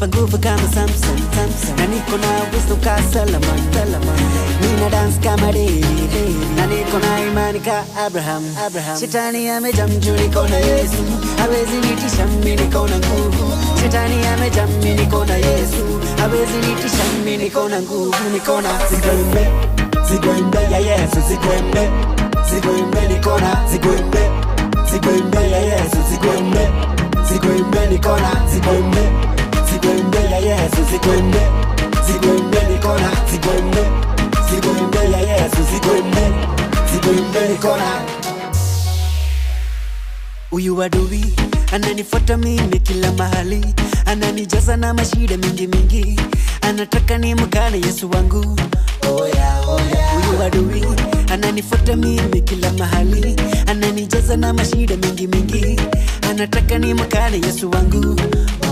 wanipa nguvu kama Samson, na niko na wisdom ka Solomon. Nina dance kama David, na niko na imani ka Abraham. Shetani amejaa juu niko na Yesu, hawezi nitisha mimi niko na nguvu. Shetani amejaa mimi niko na Yesu, hawezi nitisha mimi niko na nguvu. Niko na zigwembe ya Yesu, zigwembe niko na zigwembe ya Yesu, zigwembe niko na zigwembe ya Yesu, zigwembe niko na zigwembe ya Yesu, zigwembe niko na. Uyu adui ananifuata mimi kila mahali, ananijaza na mashida mingi, anataka nimkane Yesu wangu. Oh yeah. Uyu adui ananifuata mimi kila mahali, ananijaza na mashida mingi, anataka nimkane Yesu wangu.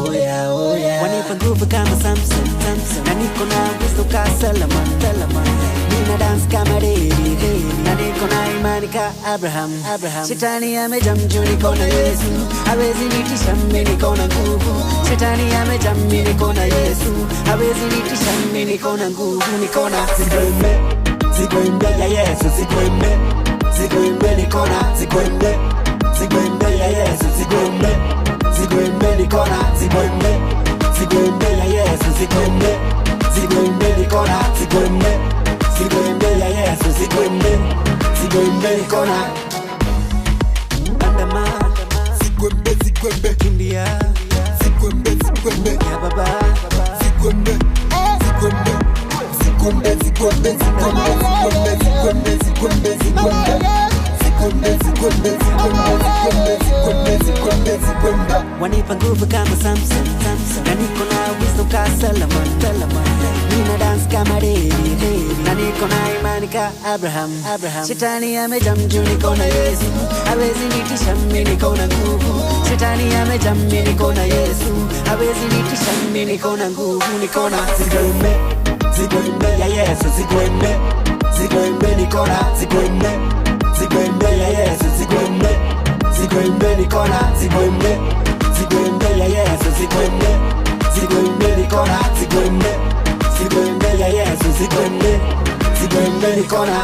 Oh yeah. Wanipa nguvu kama Samson, na niko na wisdom ka Solomon. Nina dance kama David, na niko na imani ka Abraham. Shetani amejaa juu niko na Yesu, hawezi nitisha mimi niko na nguvu. Shetani amejaa mimi niko na Yesu, hawezi nitisha mimi niko na nguvu. Niko na zigwembe ya Yesu, zigwembe niko na zigwembe ya Yesu, zigwembe niko na zigwembe ya Yesu, zigwembe niko na zigwembe ya Yesu, zigwembe niko na. Andama zigwembe kimbia, zigwembe ya baba, zigwembe wanipa nguvu kama Samson, na niko na wisdom ka Solomon. Nina dance kama David, na niko na imani ka Abraham. Shetani amejaa juu niko na Yesu, hawezi nitisha mimi niko na nguvu. Shetani amejaa mimi niko na Yesu, hawezi nitisha mimi niko na nguvu. Niko na zigwembe ya Yesu, zigwembe niko na zigwembe ya Yesu, zigwembe niko na zigwembe ya Yesu, zigwembe niko na zigwembe ya Yesu, zigwembe niko na.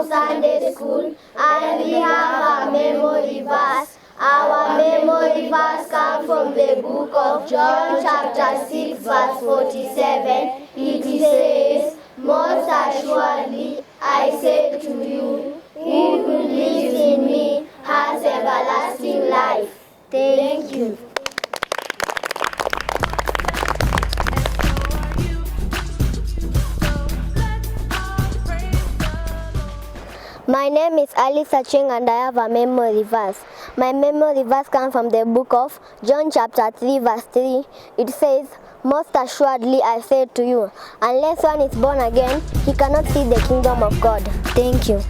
Sunday School, and we have a memory verse. Our memory verse comes from the book of John chapter 6 verse 47. It says, "Most assuredly I say to you, he who lives in me has everlasting life." Thank you. My name is Alice Acheng and I have a memory verse. My memory verse comes from the book of John chapter 3 verse 3. It says, "Most assuredly I say to you, unless one is born again, he cannot see the kingdom of God." Thank you.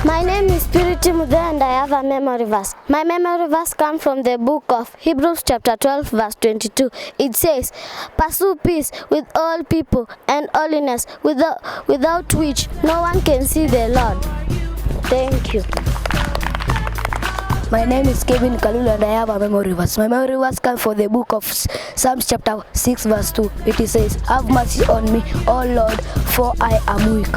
My name is Purity Mude and I have a memory verse. My memory verse comes from the book of Hebrews chapter 12 verse 22. It says, "Pursue peace with all people and holiness, without which no one can see the Lord." Thank you. My name is Kevin Kalula and I have a memory verse. My memory verse comes from the book of Psalms chapter 6 verse 2. It says, "Have mercy on me, O Lord, for I am weak."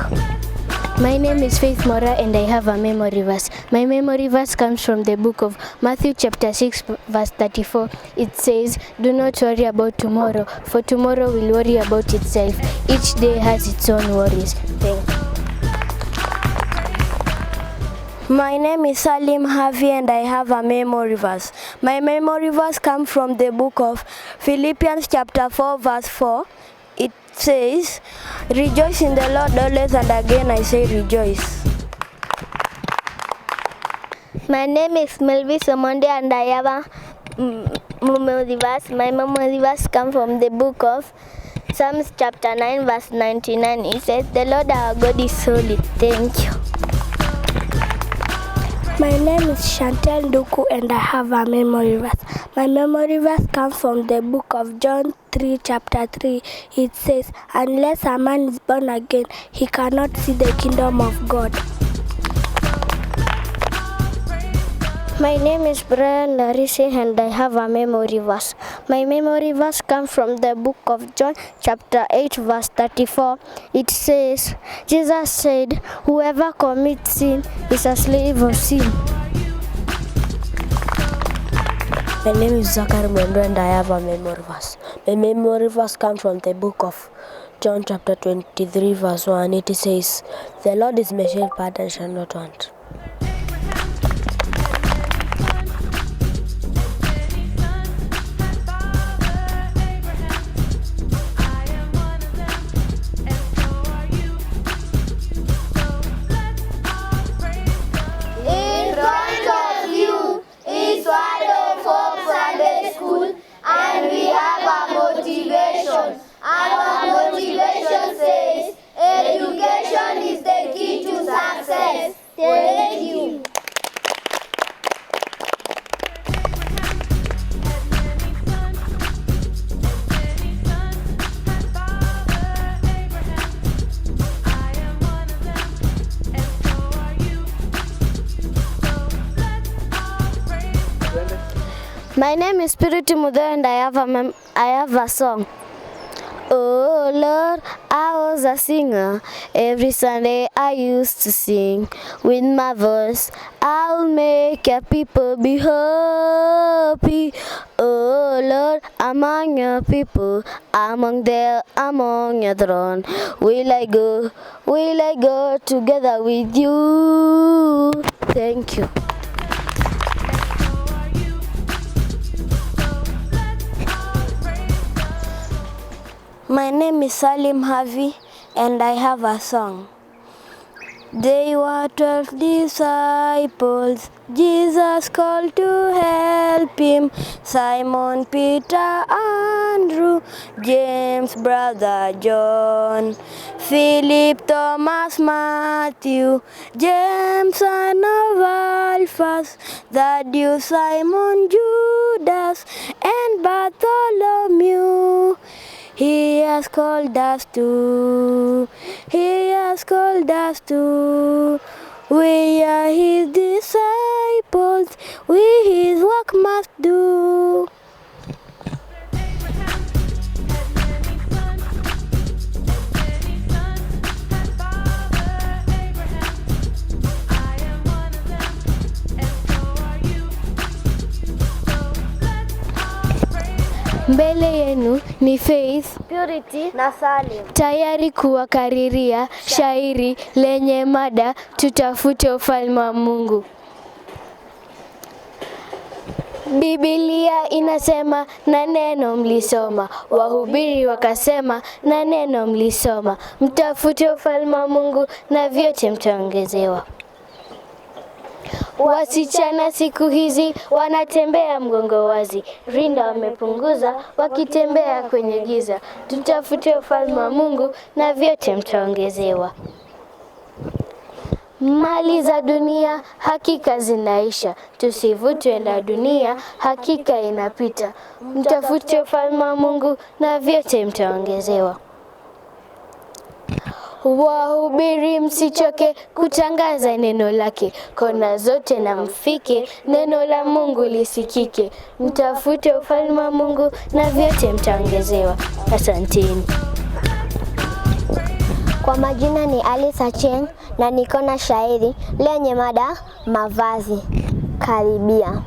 My name is Faith Mora and I have a memory verse. My memory verse comes from the book of Matthew chapter 6 verse 34. It says, "Do not worry about tomorrow, for tomorrow will worry about itself. Each day has its own worries." Thank you. My name is Salim Havi and I have a memory verse. My memory verse comes from the book of Philippians chapter 4 verse 4. It says, "Rejoice in the Lord always," and again I say rejoice. My name is Melvis Omonde and I have a memory verse. My memory verse comes from the book of Psalms chapter 9 verse 99. It says, "The Lord our God is holy." Thank you. My name is Chantel Duku and I have a memory verse. My memory verse comes from the book of John 3 chapter 3. It says, "Unless a man is born again, he cannot see the kingdom of God." My name is Brian Larisi and I have a memory verse. My memory verse comes from the book of John chapter 8 verse 34. It says, Jesus said, "Whoever commits sin is a slave of sin." My name is Zachary Mwendo and I have a memory verse. My memory verse comes from the book of John chapter 23 verse 1. It says, "The Lord is my shepherd and shall not want." In front of you is Ltn Sunday School, and we have a motivation. Our motivation says, education is the key to success. Thank you. My name is Purity Mudo and I have a song. Oh Lord, I was a singer. Every Sunday I used to sing. With my voice, I'll make your people be happy. Oh Lord, among your people, among your throne. Will I go together with you? Thank you. My name is Salim Havi and I have a song. They were 12 disciples Jesus called to help him. Simon, Peter, Andrew, James, brother John, Philip, Thomas, Matthew, James, son of Alphaeus, Thaddeus, Simon, Judas, and Bartholomew. He has called us to. He has called us to. We are his disciples. We his work must do. Mbele yenu ni Faith, Purity na Salim, tayari kuwakariria shairi lenye mada tutafute ufalme wa Mungu. Biblia inasema na neno mlisoma, wahubiri wakasema na neno mlisoma, mtafute ufalme wa Mungu na vyote mtaongezewa. Wasichana siku hizi wanatembea mgongo wazi, rinda wamepunguza wakitembea kwenye giza. Tutafute ufalme wa Mungu na vyote mtaongezewa. Mali za dunia hakika zinaisha, tusivutwe na dunia, hakika inapita. Mtafute ufalme wa Mungu na vyote mtaongezewa. Wahubiri msichoke kutangaza neno lake, kona zote na mfike, neno la Mungu lisikike. Mtafute ufalme wa Mungu na vyote mtaongezewa. Asanteni. Kwa majina ni Alice Acheng na niko na shairi lenye mada mavazi. Karibia.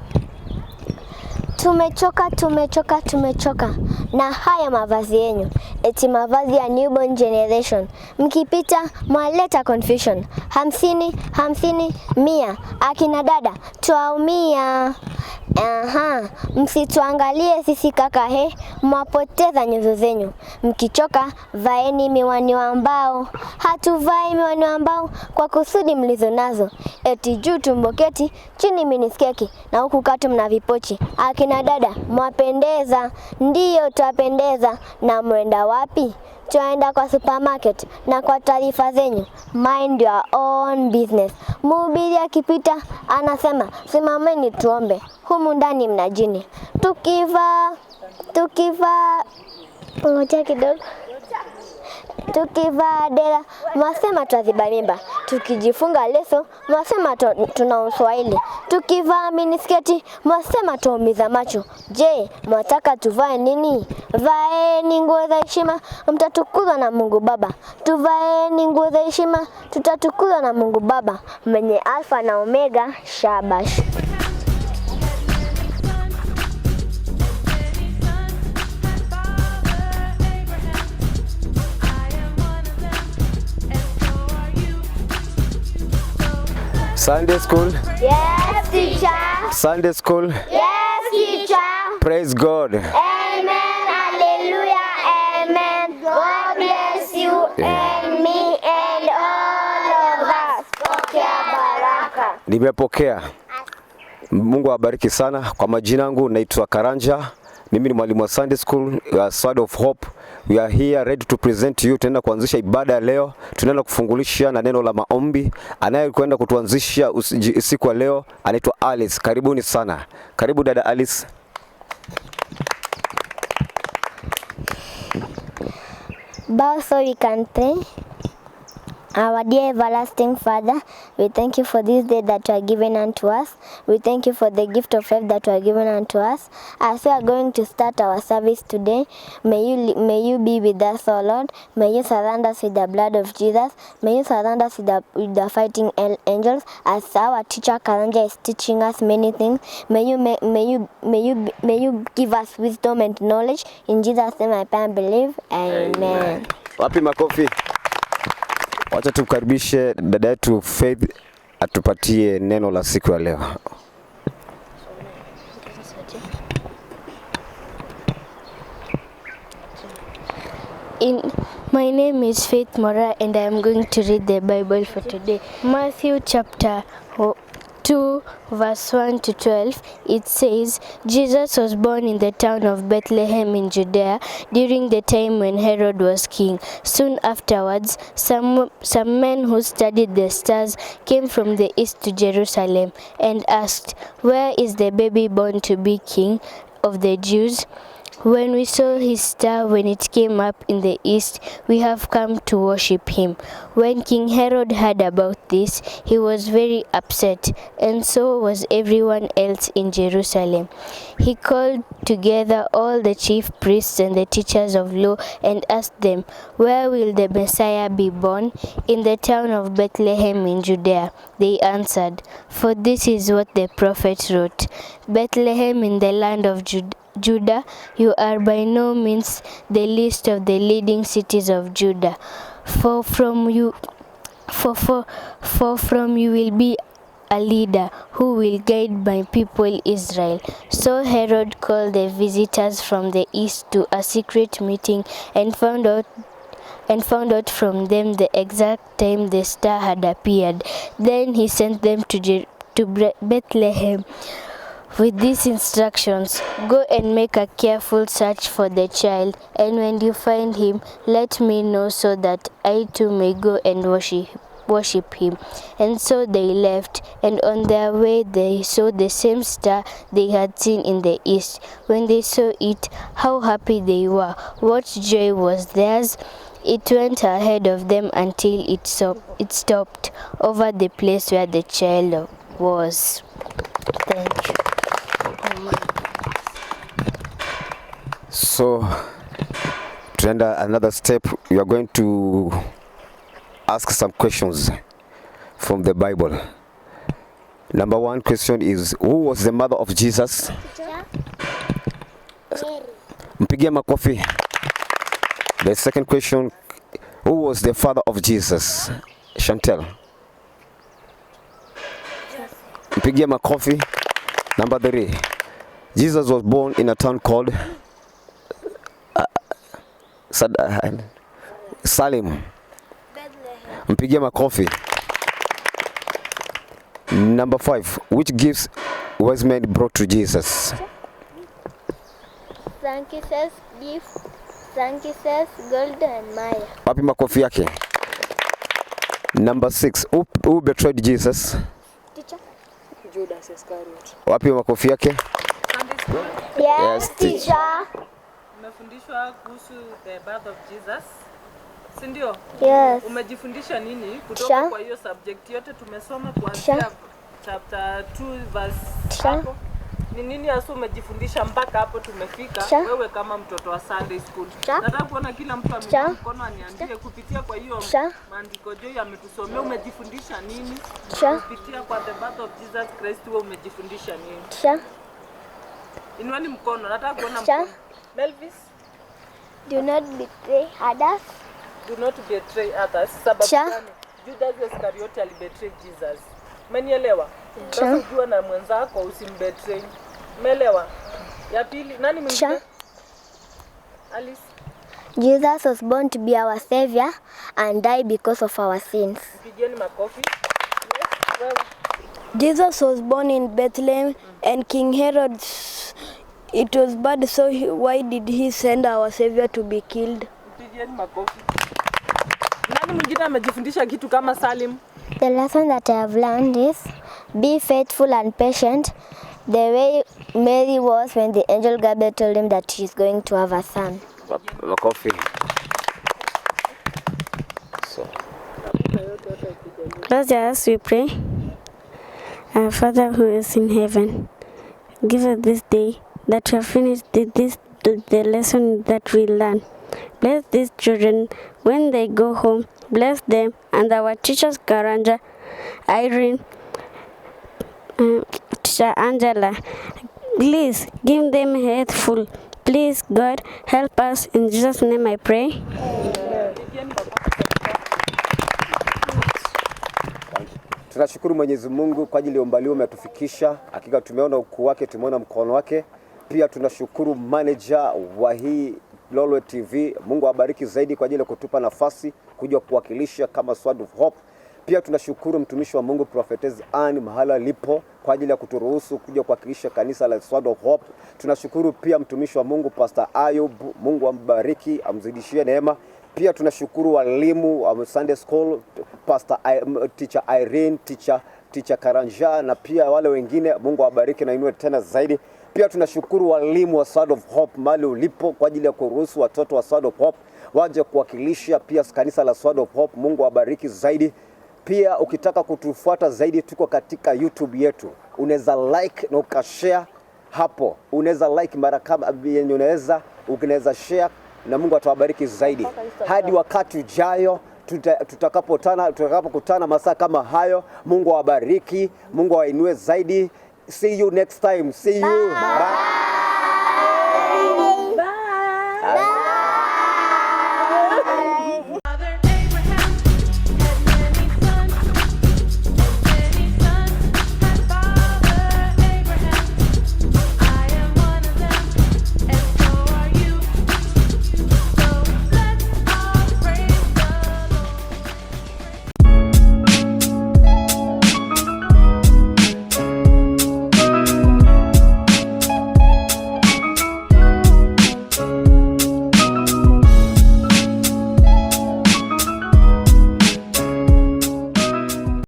Tumechoka na haya mavazi yenyu. eti mavazi ya newborn generation. Mkipita mwaleta confusion. 50, 50, 100. Akina dada twaumia. Msituangalie sisi kaka mwapoteza nyuso zenyu. Mkichoka vaeni miwani wa mbao. Hatuvai miwani wa mbao kwa kusudi mlizo nazo. Eti juu tumboketi, chini miniskeki, na huku katu mna vipochi. Akina dada mwapendeza, ndiyo twapendeza. Na mwenda wapi? Twaenda kwa supermarket. Na kwa taarifa zenyu, mind your own business. Mhubiri akipita anasema simameni tuombe. Humu ndani mna jini. Ngoja kidogo. Tukivaa dera mwasema twaziba mimba. Tukijifunga leso mwasema tuna Uswahili. Tukivaa minisketi mwasema tuumiza macho. Je, mwataka tuvae nini? Vaeni nguo za heshima, mtatukuzwa na Mungu Baba. Tuvaeni nguo za heshima, tutatukuzwa na Mungu Baba. Mwenye Alfa na Omega, shabash. Sunday school? Yes, teacher. Sunday school? Yes, teacher. Praise God. Amen. Hallelujah. Amen. God bless you and me and all of us. Pokea baraka. Nimepokea. Mungu awabariki sana. Kwa majina yangu naitwa Karanja. Mimi ni mwalimu wa Sunday School, Sword of Hope. We are here ready to present to you. Tunaenda kuanzisha ibada ya leo. Tunaenda kufungulisha na neno la maombi. Anayekwenda kutuanzisha siku ya leo anaitwa Alice. Karibuni sana. Karibu dada Alice. Bow so we can pray. Our dear everlasting Father, we thank you for this day that you are given unto us. We thank you for the gift of faith that you are given unto us. As we are going to start our service today, may you be with us, O Lord. May you surround us with the blood of Jesus. May you surround us with the fighting angels. As our teacher Karanja is teaching us many things, may you give us wisdom and knowledge. In Jesus' name I pray and believe. Amen. Wapi makofi? Wacha tukaribishe dada yetu Faith atupatie neno la siku ya leo. My name is Faith Mora and I am going to read the Bible for today. Matthew chapter 2 verse 1 to 12, it says, Jesus was born in the town of Bethlehem in Judea during the time when Herod was king. Soon afterwards, some men who studied the stars came from the east to Jerusalem and asked, "Where is the baby born to be king of the Jews? When we saw his star when it came up in the east, we have come to worship him." When King Herod heard about this, he was very upset, and so was everyone else in Jerusalem. He called together all the chief priests and the teachers of law and asked them, "Where will the Messiah be born?" "In the town of Bethlehem in Judea," they answered, "for this is what the prophet wrote. Bethlehem in the land of Judah, you are by no means the least of the leading cities of Judah. For from you will be a leader who will guide my people Israel." So Herod called the visitors from the east to a secret meeting and found out from them the exact time the star had appeared. Then he sent them to Bethlehem with these instructions: "Go and make a careful search for the child, and when you find him, let me know so that I too may go and worship him." And so they left, and on their way they saw the same star they had seen in the east. When they saw it, how happy they were! What joy was theirs! It went ahead of them until it stopped over the place where the child was. Thank you. So, to another step, we are going to ask some questions from the Bible. Number one question is, who was the mother of Jesus? Mpigie makofi. The second question, who was the father of Jesus? Chantel. Mpigie makofi. Number 3. Jesus was born in a town called Salim. Mpigie makofi. Number 5. Which gifts wise men brought to Jesus? Frankincense, gift, frankincense, gold and myrrh. Wapi makofi yake? Number 6. Who betrayed Jesus? Teacher. Judas Iscariot. Wapi makofi yake? Sunday School. Yes, teacher. Umefundishwa kuhusu the birth of Jesus. Si ndio? Yes. Umejifundisha nini kutoka Teacher. kwa hiyo subject yote tumesoma kuanzia chapter 2 verse hapo? Ni nini hasa umejifundisha mpaka hapo tumefika? Wewe kama mtoto wa Sunday School. Nataka kuona kila mtu ameinua mkono aniambie kupitia kwa hiyo maandiko Joy ametusomea umejifundisha nini? Kupitia kwa the birth of Jesus Christ wewe umejifundisha nini? Inueni mkono, nataka kuona mkono. Melvis, Do not betray others. do not betray others. Sababu gani? Judas Iscariot alibetray Jesus. Umenielewa? Sasa jua na mwenzako usimbetray. Umeelewa? Ya pili, nani mwingine? Alice. Jesus was born to be our savior and die because of our sins. Pigieni makofi. Yes, well. Jesus was born in Bethlehem and King Herod, it was bad, so why did he send our savior to be killed? Pigieni makofi. Nani mwingine amejifundisha kitu kama Salim? The lesson that I have learned is be faithful and patient the way Mary was when the angel Gabriel told him that she's going to have a son. Makofi. So. Let us we pray. Our Father who is in heaven, give us this day that we have finished the lesson that we learned. Bless these children when they go home. Bless them and our teachers Karanja, Irene, Teacher Angela. Please give them healthful. Please God help us. In Jesus' name I pray. Tunashukuru Mwenyezi Mungu kwa ajili ya umbali umetufikisha. Hakika tumeona ukuu wake, tumeona mkono wake. Pia tunashukuru manager wa hii Lolwe TV. Mungu awabariki zaidi kwa ajili ya kutupa nafasi kuja kuwakilisha kama Sword of Hope. Pia tunashukuru mtumishi wa Mungu Prophetess Ann mahala lipo kwa ajili ya kuturuhusu kuja kuwakilisha kanisa la Sword of Hope. Tunashukuru pia mtumishi wa Mungu Pastor Ayub. Mungu ambariki, amzidishie neema. Pia tunashukuru walimu wa Sunday School, Teacher Irene, Teacher Karanja na pia wale wengine. Mungu awabariki na inue tena zaidi. Pia tunashukuru walimu wa Sword of Hope mahali ulipo kwa ajili ya kuruhusu watoto wa Sword of Hope waje kuwakilisha pia kanisa la Sword of Hope. Mungu awabariki zaidi. Pia ukitaka kutufuata zaidi tuko katika YouTube yetu. Unaweza like na ukashare hapo. Unaweza like mara kama yenye unaweza share na Mungu atawabariki zaidi. Hadi wakati ujayo tutakapokutana masaa kama hayo. Mungu awabariki, Mungu awainue zaidi. See you next time. See you. Bye.